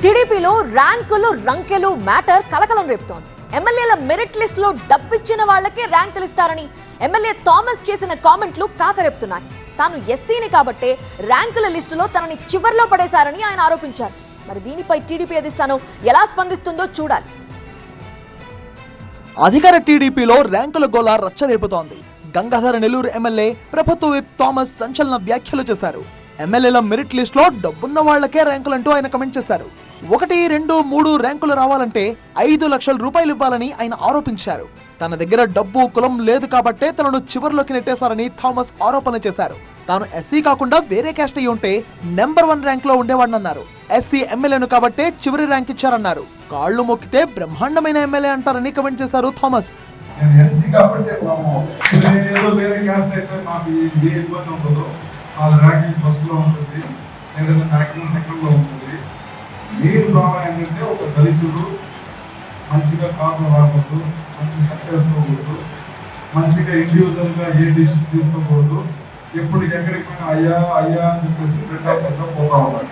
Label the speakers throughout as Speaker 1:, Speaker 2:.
Speaker 1: టీడీపీలో ర్యాంకులు రంకెలు మ్యాటర్ కలకలం రేపుతోంది. ఎమ్మెల్యేల మెరిట్ లిస్ట్ లో డబ్బిచ్చిన వాళ్ళకే ర్యాంకులు ఇస్తారని ఎమ్మెల్యే థామస్ చేసిన కామెంట్లు కాకరేపుతున్నాయి. తాను ఎస్సీని కాబట్టే ర్యాంకుల లిస్టులో తనని చివర్లో పడేశారని ఆయన ఆరోపించారు. మరి దీనిపై టీడీపీ అధిష్టానం ఎలా స్పందిస్తుందో చూడాలి.
Speaker 2: అధికార టీడీపీలో ర్యాంకుల గోల రచ్చరేపుతోంది. గంగాధర నెల్లూరు ఎమ్మెల్యే ప్రభుత్వ విప్ థామస్ సంచలన వ్యాఖ్యలు చేశారు. ఎమ్మెల్యేల మెరిట్ లిస్ట్ లో డబ్బున్న వాళ్లకే ర్యాంకులంటూ ఆయన కమెంట్ చేశారు. 1, 2, 3 ర్యాంకులు రావాలంటే 5 లక్షల రూపాయలు ఇవ్వాలని ఆయన ఆరోపించారు. తన దగ్గర డబ్బు కులం లేదు కాబట్టే తనను చివరిలోకి నెట్టేశారని థామస్ ఆరోపణ చేశారు. తాను ఎస్సీ కాకుండా వేరే క్యాస్ట్ అయి ఉంటే నెంబర్ 1 ర్యాంక్ లో ఉండేవాడన్నారు. ఎస్సీ ఎమ్మెల్యేను కాబట్టే చివరి ర్యాంక్ ఇచ్చారన్నారు. కాళ్లు మొక్కితే బ్రహ్మాండమైన ఎమ్మెల్యే అంటారని కమెంట్ చేశారు థామస్.
Speaker 3: మెయిన్ ప్రాబ్లం ఏంటంటే ఒక దళితుడు మంచిగా కాపులు రాకూడదు, మంచి షర్ట్ వేసుకోకూడదు, మంచిగా ఇండివిజువల్గా ఏ డిసిషన్ తీసుకోకూడదు. ఎప్పుడు ఎక్కడికి పోయినా అయ్యా అయ్యా అని చెప్పేసి పెద్ద పోతా ఉన్నారు.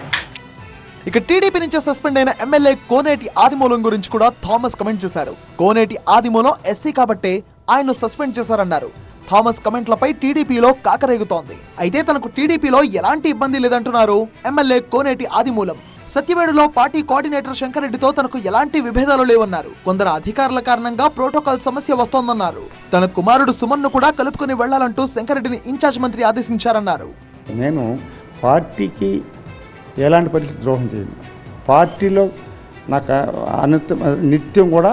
Speaker 2: ఇక టీడీపీ నుంచి సస్పెండ్ అయిన ఎమ్మెల్యే కోనేటి ఆదిమూలం గురించి కూడా థామస్ కమెంట్ చేశారు. కోనేటి ఆదిమూలం ఎస్సీ కాబట్టే ఆయన్ను సస్పెండ్ చేశారన్నారు. థామస్ కమెంట్లపై టీడీపీలో కాకరేగుతోంది. అయితే తనకు టీడీపీలో ఎలాంటి ఇబ్బంది లేదంటున్నారు ఎమ్మెల్యే కోనేటి ఆదిమూలం. సత్యవేడులో పార్టీ కోఆర్డినేటర్ శంకరెడ్డితో తనకు ఎలాంటి విభేదాలు లేవన్నారు. కొందరు అధికారుల కారణంగా ప్రోటోకాల్ సమస్య వస్తోందన్నారు. తన కుమారుడు సుమన్ను కూడా కలుపుకుని వెళ్లాలంటూ శంకరెడ్డిని ఇన్ఛార్జ్ మంత్రి ఆదేశించారన్నారు.
Speaker 4: నేను పార్టీకి ఎలాంటి పరిస్థితి ద్రోహం చేయను. పార్టీలో నాకు నిత్యం కూడా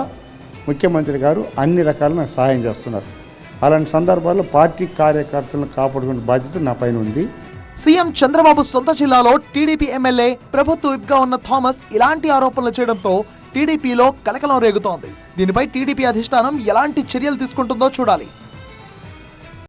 Speaker 4: ముఖ్యమంత్రి గారు అన్ని రకాల నాకు సహాయం చేస్తున్నారు. అలాంటి సందర్భాల్లో పార్టీ కార్యకర్తలను కాపాడుకునే బాధ్యత నా పైన ఉంది.
Speaker 2: సీఎం చంద్రబాబు సొంత జిల్లాలో టీడీపీ ఎమ్మెల్యే ప్రభుత్వ విప్గా ఉన్న థామస్ ఇలాంటి ఆరోపణలు చేయడంతో టీడీపీలో కలకలం రేగుతోంది. దీనిపై టీడీపీ అధిష్టానం ఎలాంటి చర్యలు తీసుకుంటుందో చూడాలి.